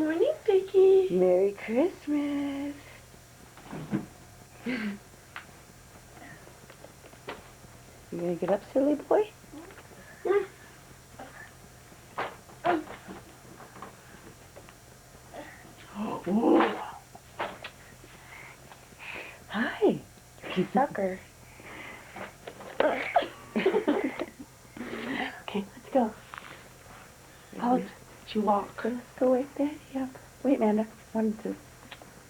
morning, Vicky. Merry Christmas. You gonna get up, silly boy? Hi. You sucker. Okay, let's go. How did you walk? Let's go wake Daddy up. Wait, Amanda. 1, 2.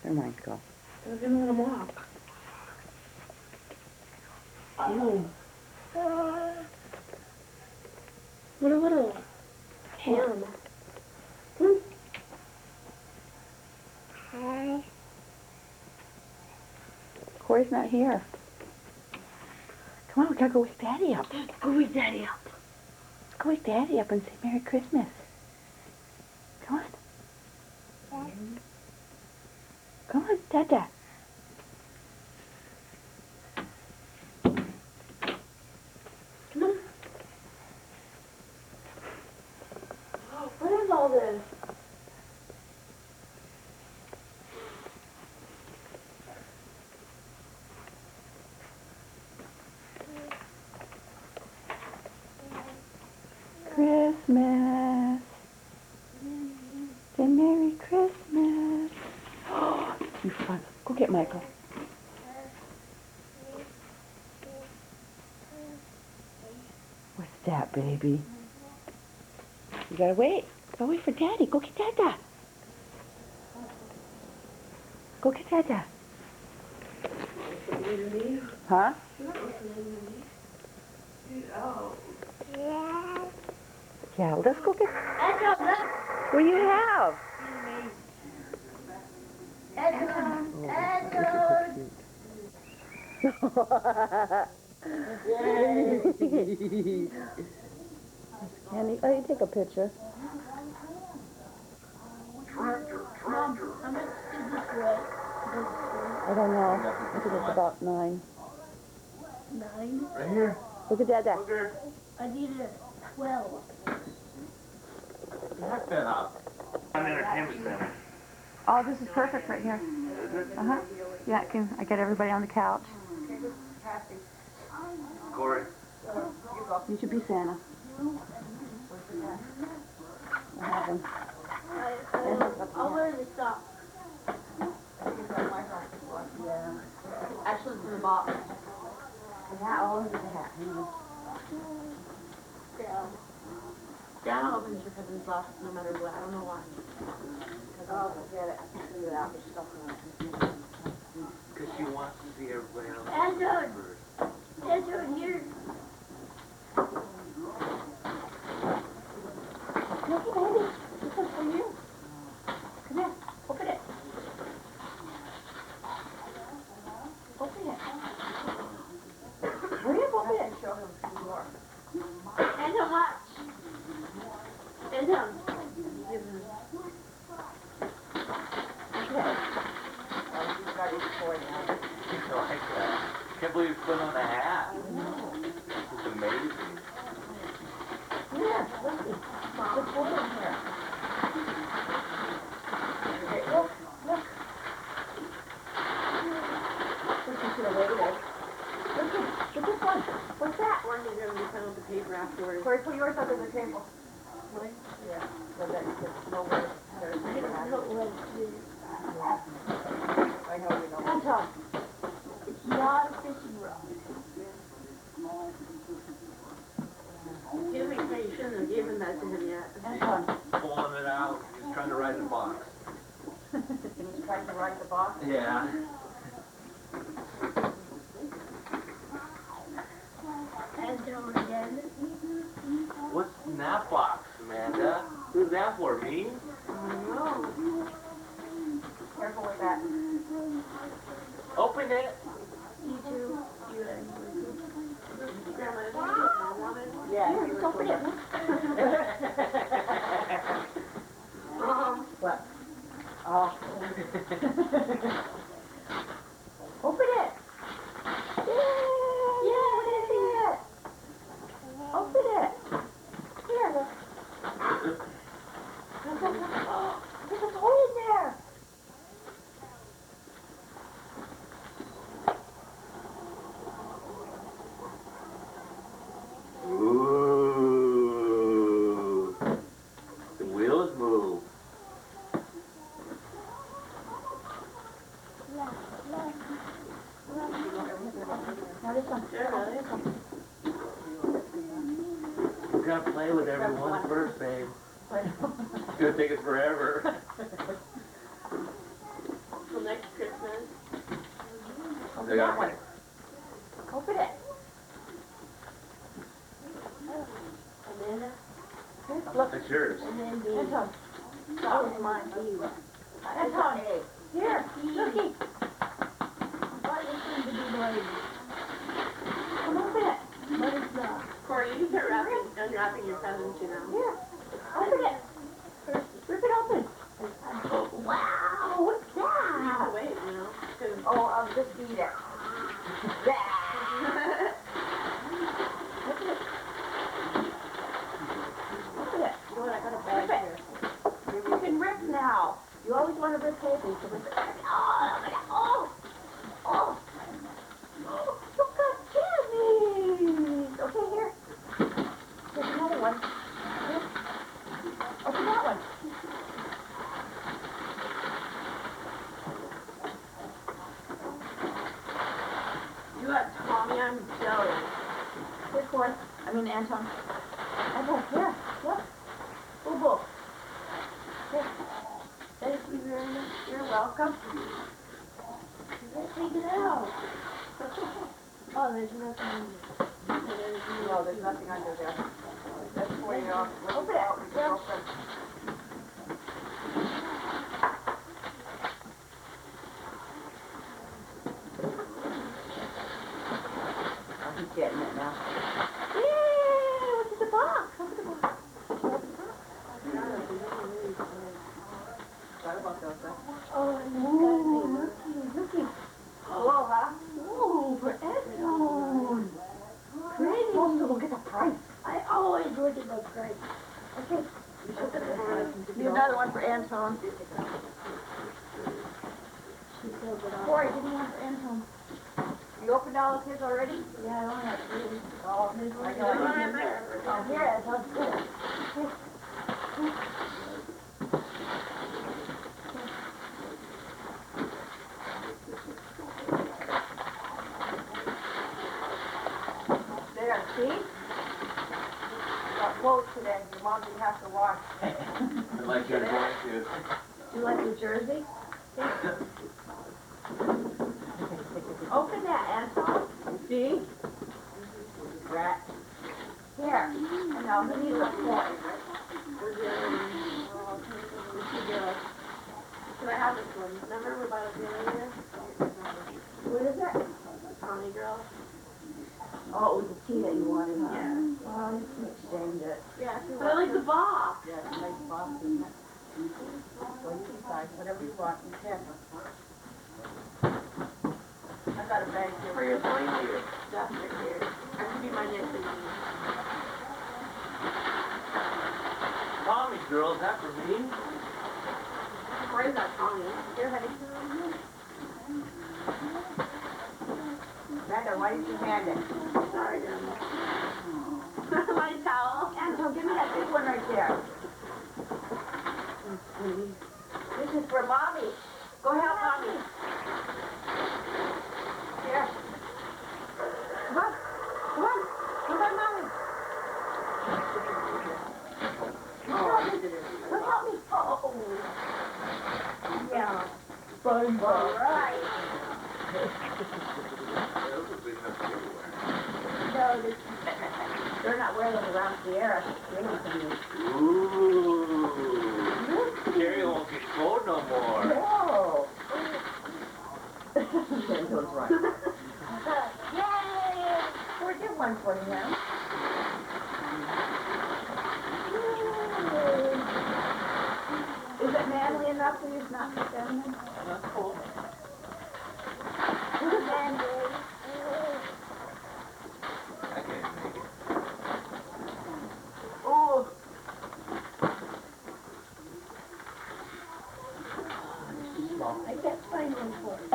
Never mind, go. I didn't let him walk. Oh. What a little ham. Hi. Corey's not here. Come on, we gotta go wake Daddy up. Go wake Daddy up. Let's go wake Daddy up and say Merry Christmas. Come on. Come on, Dada. Come on. Oh, what is all this? Christmas. Say Merry Christmas. Oh, you fun. Go get Michael. What's that, baby? You gotta wait. Gotta wait for Daddy. Go get Dada. Go get Dada. Huh? Yeah, let's go get... What do you have? Candy, oh, you take a picture. Mom, how much did this weigh? I don't know. I think it's about 9. 9? Right here. Look at Dada. I needed 12. Back that up. On entertainment center. Oh, this is perfect right here. Uh-huh. Yeah, I get everybody on the couch. Corey. You should be Santa. I have him. I'll wear the socks. Yeah. Actually, it's in the box. The hat, all over the hat. Yeah. Dad opens your cousin's box no matter what. I don't know why. Oh, forget it. I can figure it out. There's stuff in it. Because she wants to see everybody else. Antone! Antone, here. Look, baby. This is for you. Come here. Open it. Open it. Hurry up, open it. Show him who you are. Antone, watch. Antone. Give him. He's got his toy now. I like that. Can't believe you put on a hat. It's amazing. Yeah, listen. Look, hold on here. Okay, look, look. Listen to the lady. Listen, get this one. What's that? One is going to be found on the paper afterwards. Corey, put yours under the table. Really? Yeah. So that you can know where there's I don't know what it is. I know you know. Antone. It's not a fishing rod. Give me credit. You shouldn't have given that to him yet. Antone. Pulling it out. He's trying to ride the box. He's trying to ride the box? Yeah. Antone again. What's in that box, Amanda? Who's that for, me? I don't know. Careful with that. Open it. You too. You and Grandma, did you get Mom wanted? Yeah. Here, just open it. What? Oh. Open it. Yeah, what is it? Open it. Here, look. There's a hole Now this one. Yeah, really? We gotta play with everyone first, babe. It's gonna take us forever. Till next Christmas. Open that one. Open it. Amanda? Look. That's yours. And then the... Antone. That was mine. Antone. Here. Looky. What is going to be like? Come open it. What is that? Corey, you can start unwrapping your presents, you know. Here. Open it. Rip it open. Wow. What's that? Wait, you know. Oh, I'll just eat it. Yeah. Open it. Open it. What, I got a bag Rip it. here. You can rip now. You always want to rip paper. You can rip it. Oh. Oh. Oh. Look at candies. Okay, here. There's another one. Here. Open that one. You got Tommy, I'm jealous. Here, Corey. Antone. Antone, here. Look. Boo boo. Here. Thank you very much. You're welcome. Take it out. Oh, there's nothing. No, there's nothing under there. That's for you. Open it. Yeah. Open. He's getting it now. Yay! Look at the box. Look at the box. What about those? Oh, Looky. Whoa, huh? Ooh, for Antone. Pretty. Oh, so look at the price. I always look at the price. Okay. Do another one for Antone. Corey, give me one for Antone. You opened all of his already? Yeah, I only have 3. Oh, There's I one got it. there. Oh, here it is. Let's get it. There, see? Got clothes today. Your mom didn't have to wash. Like you're going to. You like your jersey? Open that, Antone. See? Rat. Here. And now, who needs a fork? Can I have this one? Remember we bought it the other year? What is it? Tommy girl. Oh, it was the tea that you wanted, huh? Yeah. Well, you can exchange it. Yeah, but I like the box. Yeah, it's a nice box, isn't it? Well, you decide, whatever you want, you can. I got a bag here. For your point, your stuff right here. That could be my next thing. Tommy girl, is that for me? Where's that Tommy? Here, honey. Brenda, why did you hand it? Sorry, Grandma. My towel. Antone, give me that big one right there. This is for Mommy. Go help Mommy. Here. Come on. Come on. Come on, Mommy. Come help me. Come help me. Oh. Yeah. Fun. All right. No, they're not wearing them around Sierra. Ooh. Carrie won't get cold no more. No. Antone's right. Yay! We'll get one for you now. Yay. Is it manly enough for you to not be feminine? That's cool. Manly. I can't make it. Oh. I can't find one for you.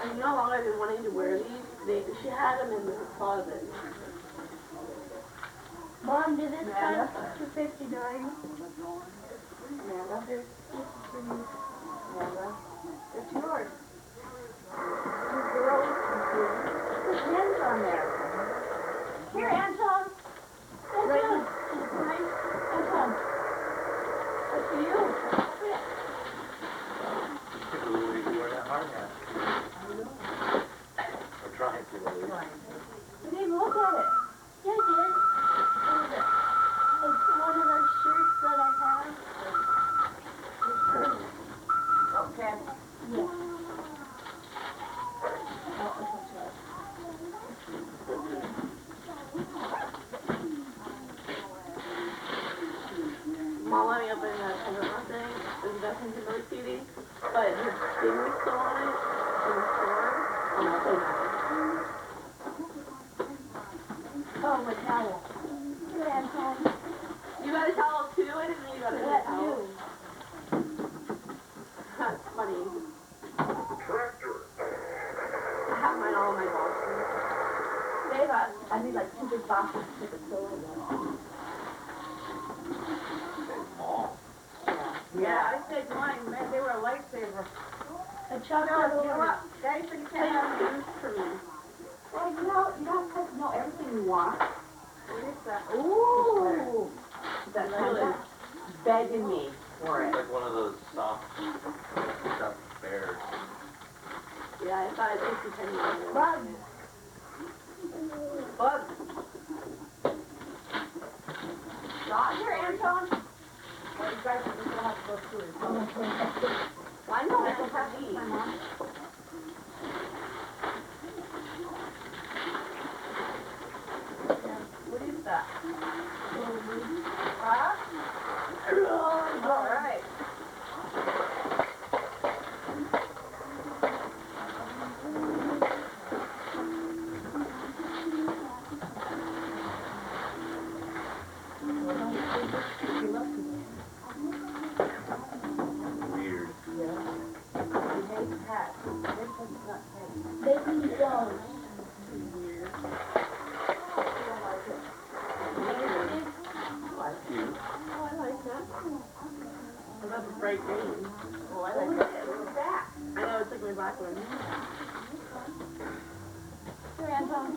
You know how long I've been wanting to wear these? She had them in the closet. Mom, did this Amanda? cost $2.59? Amanda? There's Amanda? yet. We're trying to, at least. You didn't even look at it. Yeah, I did. What is it? It's one of those shirts that I have. Okay. Yeah. Mom let me open that present thing. It was Beth and Kimberly CD, but her thing was still on it in the store. And I'll say that. Oh, my towel. Good, Antone. You got a towel too? I didn't know you got a Let towel. you. That's funny. I have mine all in my boxes. Dave, I need like 2 big boxes to take a soda in. Small. Yeah, I saved mine, man, they were a lifesaver. And Chuck, No, you know what? it's Daddy said you Say can't have your news for me. Well, you don't know everything you want. What is that? Ooh! That's Really? begging me for It's it. like one of those soft stuffed bears. Yeah, I thought it was $50. Bug! Bug! Not here, Antone. Well, you guys are just gonna have to go through it. Well, I know I don't have to eat. My mom. What is that? Huh? All right. Weird. Baby dogs. Cute. Oh, I like that. I love the bright green. Oh, I like that. What is that? I know, it's like my black one. Here, Antone.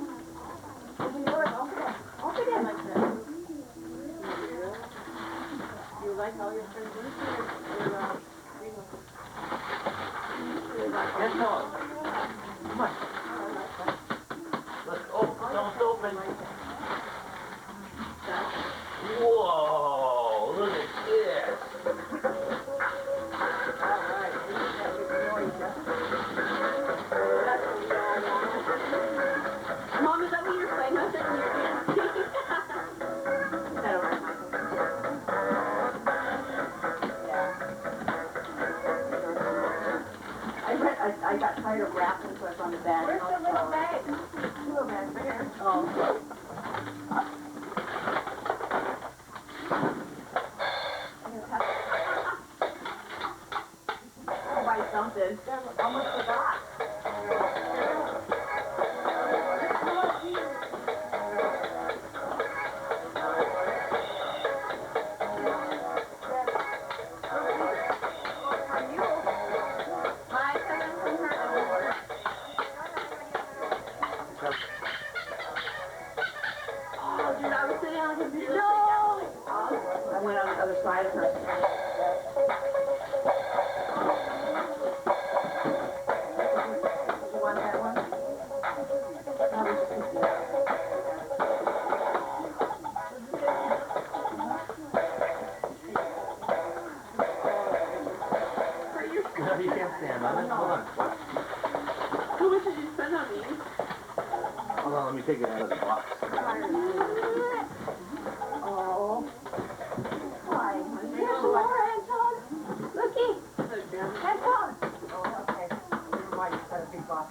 Open the door. Open it. Open it. I like that. You like all your friends' your green one? Really like all Yes, no. Come on. Let's don't open. Whoa, look at this. All right. Mom, is that what you're playing with? Is that alright, Michael? I got tired of wrapping, so I was on the bed. Where's the little bag? Little bag right here. Oh. I'll buy something. I almost forgot. Oh, dude, I was sitting on the computer. I went on the other side of her. You want that one? No, we just keep it. No, you can't stand on it. Hold on. How much did you spend on these? Hold on, let me take it out of the box. Oh. Why? Here's some more, Antone. Looky. Antone. Oh, okay. Never mind, it's got a big box.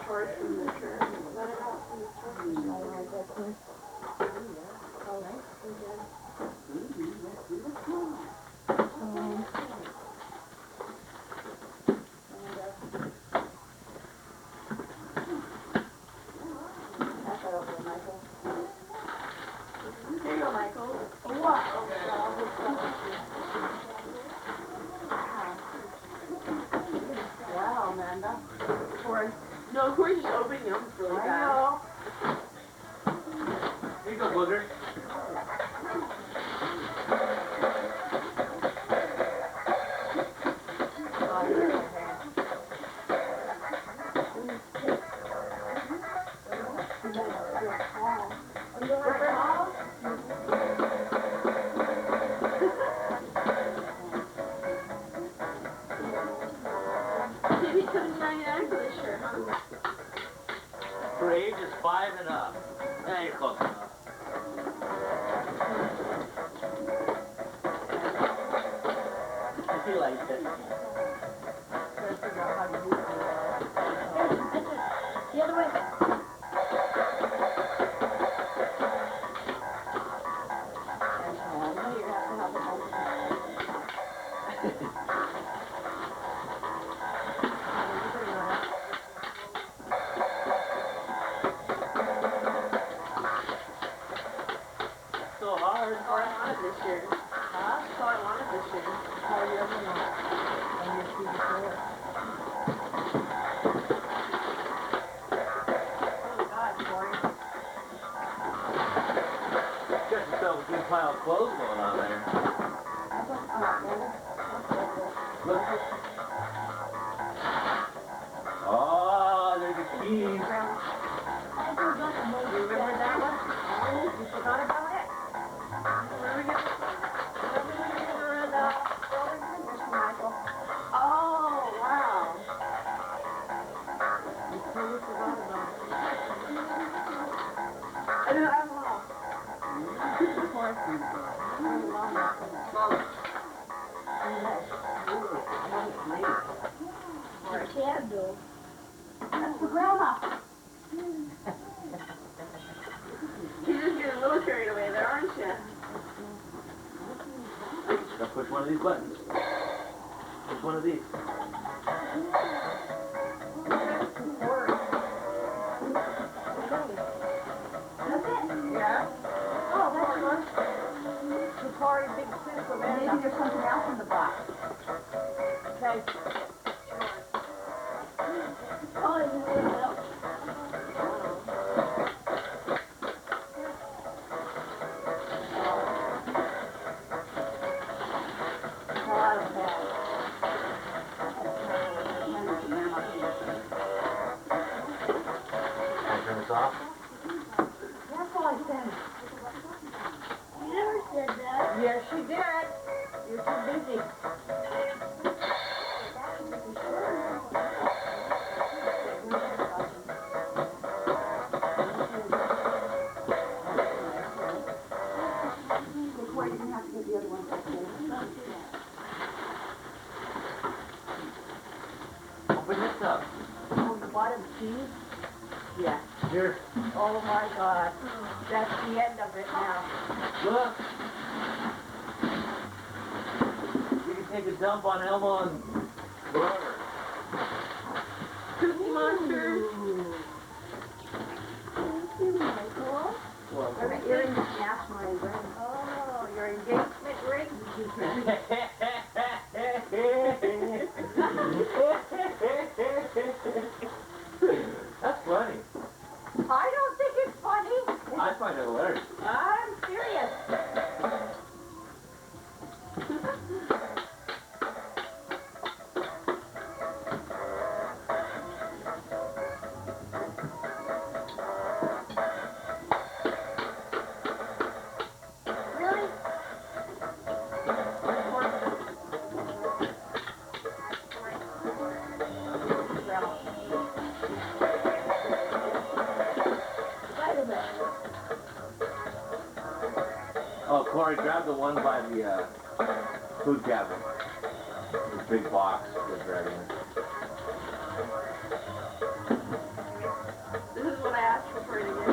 Shorts and the shirt. Let it out from the shorts. All right, that's good. All right. Pass that over to Michael. Here you go, Michael. What? Wow, Amanda. Corey. No, Corey's just opening them really I fast. know. Here you go, Booger. $99 for this shirt, huh? For ages 5 and up. Yeah, you're close enough. He likes it. The other way. So hard. Oh, I wanted this year. Huh? So I wanted this year. Oh, you ever know? And you see the floor. Oh, God, Corey. Got yourself a good pile of clothes going on there. Look. Oh, there's a key. You remember that one? Oh, you forgot about it? Where are we going? Oh, wow. You totally forgot about it. I know, I'm lost. Or a candle. That's for Grandma. You're just getting a little carried away there, aren't you? Now push one of these buttons. Push one of these. That's it? Yeah. Oh, that's good. The Corey big soup of maybe there's something else in the box. Okay. Oh, is there anything else? Can I turn this off? That's all I said. You never said that. Yes, she did. You're too busy. Before you didn't have to get the other one. Open this up. Oh, the bottom cheese? Yeah. Here. Oh my God. That's the end of it now. Look. You can take a dump on Elmo and whatever. Cookie Monster. Thank you, Michael. Well, Your earrings match my ring. Oh, your engagement ring? That's funny. I don't think it's funny. I find it hilarious. I'm serious. Really? Wait a minute. Oh, Corey, grab the one by the food cabinet. This big box with everything. This is what I asked for you to get.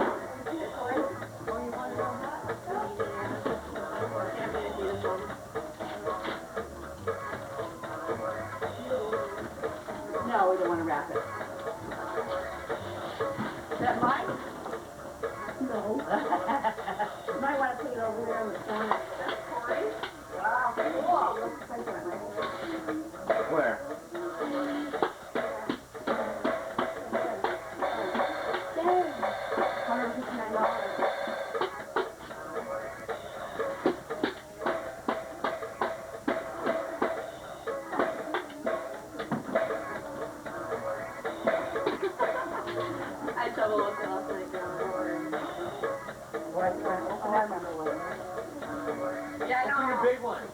No, we don't want to wrap it. Is that mine? No. You might want to put it over there in the corner. Wow, cool. Where? $159. I had trouble with it last night down. Oh, I remember one. Yeah, I Look for know. your big one.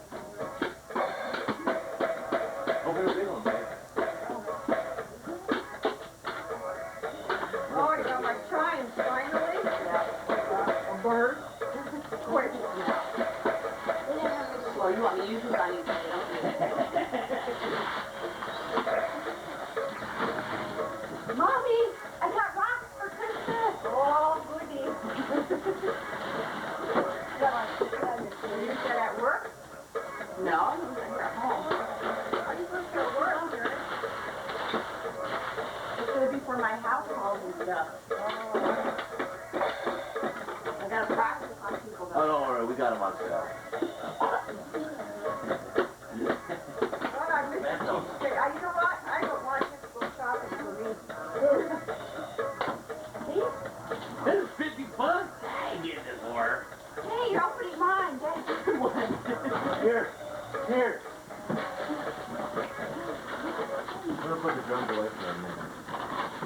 drummed away for a minute.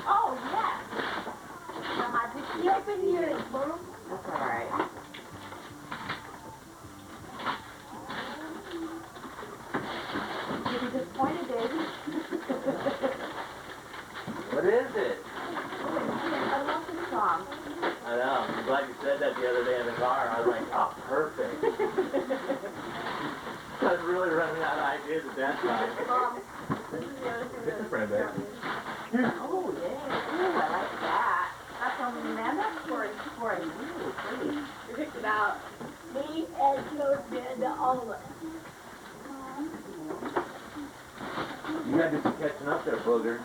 Oh, yes. Now, I just keep in here, Mom. That's all right. You be disappointed, baby. What is it? I love this song. I know. I'm glad you said that the other day in the car. I was like, oh, perfect. I was really running out of ideas at that time. Mom, this is the other thing This is friend, babe. Oh, yeah. Ooh, I like that. That's from Amanda? For you, please. You picked it out. Me and Amanda Olive. You gotta do some catching up there, Booger.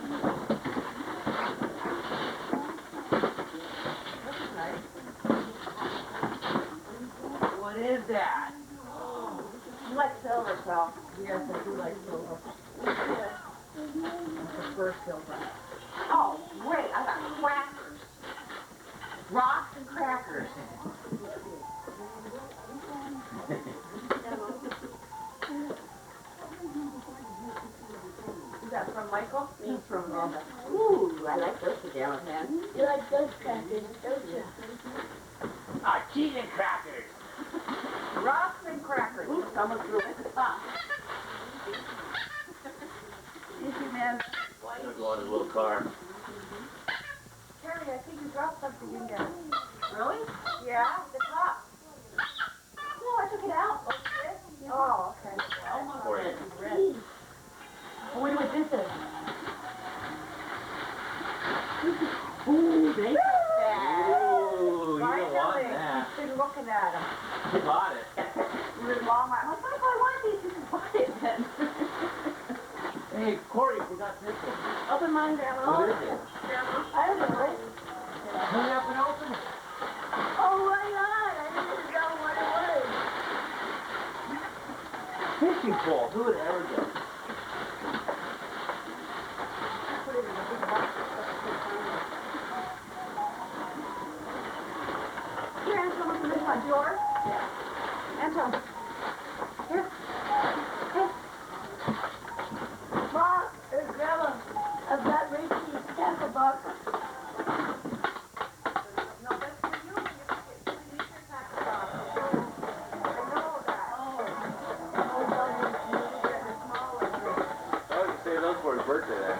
What is that? You like silver, so. Yes, I do like silver. I prefer silver. Oh, great. I got crackers. Rocks and crackers. Is that from Michael? It's from Amanda. Ooh, I like those pajamas, man. You like those crackers, don't you? Cheese and crackers. Rocks and crackers. Ooh, someone threw it. Easy, man. He'll go in his little car. Terry, I think you dropped something in there. Really? Yeah, the top. No, I took it out. Oh, okay. For you. I wonder what this is. Ooh, they got that. Ooh, you don't want Finally, that. she's been looking at them. He bought it. We were in Walmart. I'm like, Michael, I want these. You can buy it then. Hey, Corey, we got this one. Open mine, Grandma. What is it? I don't know. Hurry up and open it. Oh my God, I didn't know what it was. Fishing pole. Who would ever guess? Put it in a big box. Here, Anton, what's in this one? Yours? Yeah. Anton. Here. Here. Mom, there's Grandma. I've got Ricky's sample box. No, that's for you. You need your sample box. I know that. Oh, you get the small one. Oh, you saved those for his birthday then.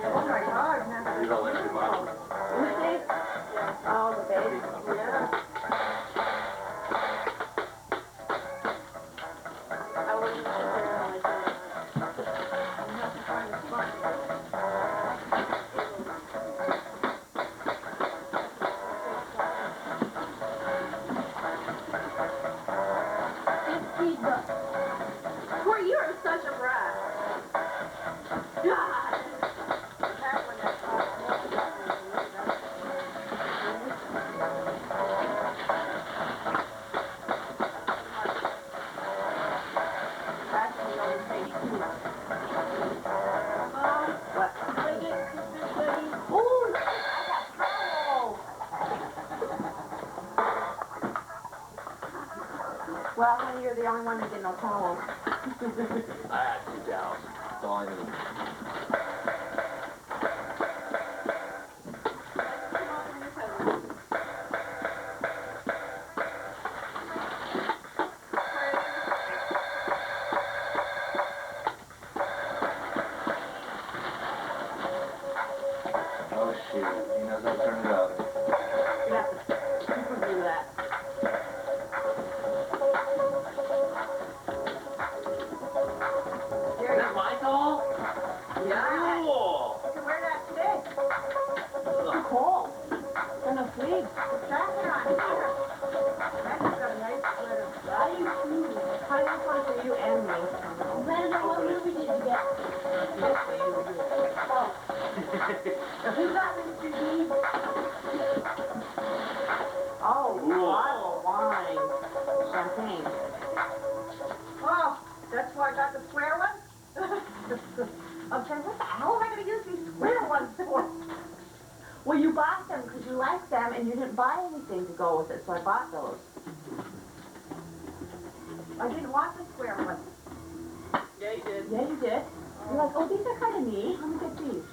Oh my God, man. You don't like too much. Oh, the baby. Yeah. I wouldn't sit there like that. You have to find a spot. Corey, you are such a brat. God. Actually, only page 2. What? Ooh, I got towels. Well, honey, you're the only one that get no towels. I had 2 towels. That's all I need. Oh, shoot. He knows how to turn it up. You have to super glue that. Is that Michael? Yeah. Cool. You can wear that today. Too cold. And a sleeve. Jacket on here. Randy's got a nice sweater. How do you find for you and me? I don't know what movie did you get. Oh. Who got Mr. D? Oh, bottle of wine. Champagne. Oh, that's why I got the square one? I'm saying, what the hell am I going to use these square ones for? Well, you bought them because you liked them and you didn't buy anything to go with it, so I bought those. I didn't want the square wear one. Yeah, you did. Yeah, you did. You're like, oh, these are kind of neat. Let me get these.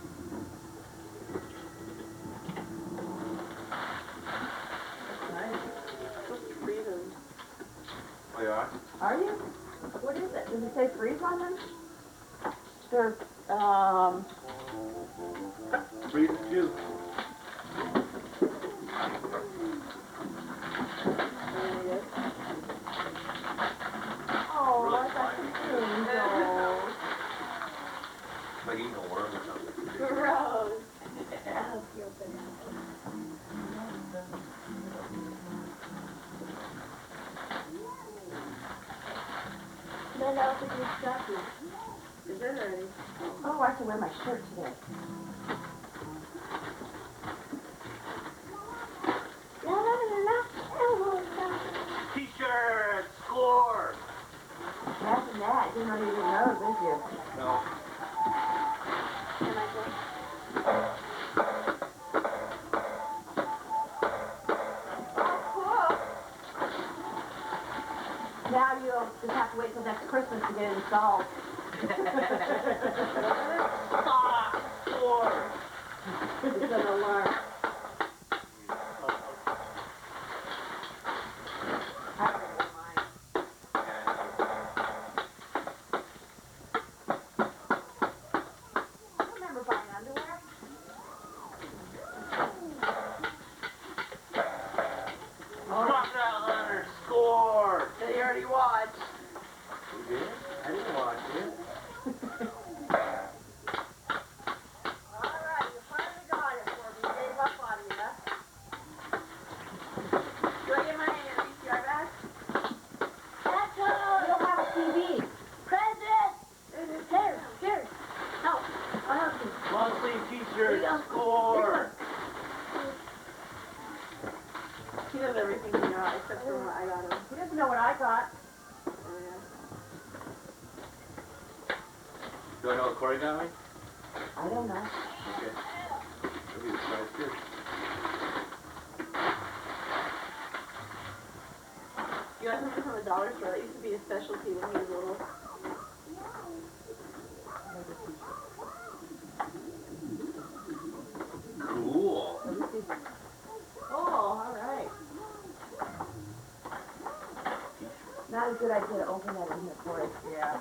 Nice. Supposed to freeze them. Oh, you are? Are you? What is it? Does it say freeze on them? They're, Freeze the juice. oh, I got some angels. It's like eating a worm or something. Gross. No, no, it's a good stuff. Is it already? Oh, I have to wear my shirt today. La, la, la, la, la, la. T-shirt! Score! Imagine that. You don't even know, did you? No. Can I go? Now you'll just have to wait till next Christmas to get it installed. Score! It's an alarm. I remember buying underwear. Crocodile Hunter! Score! They already watched. You did? I didn't watch it. All right, you finally got it for me. Gave up on you, huh? Do I get my VCR back? You don't have a TV. Present! Here. Help. I'll help you. Long sleeve Here you T-shirt! go. Score! He knows everything he got except for what I got him. He doesn't know what I got. Oh, yeah. Do I know what Corey got me? I don't know. Okay. That'll be a surprise too. You got something from the dollar store. That used to be a specialty when he was little. Cool. Oh, all right. Not a good idea to open that in here for us. Yeah.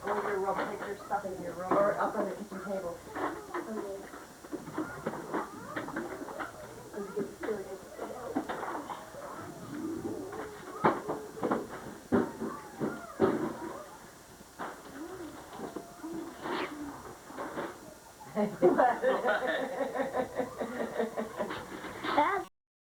Or your room, take your stuff in your room. Or up on the kitchen table.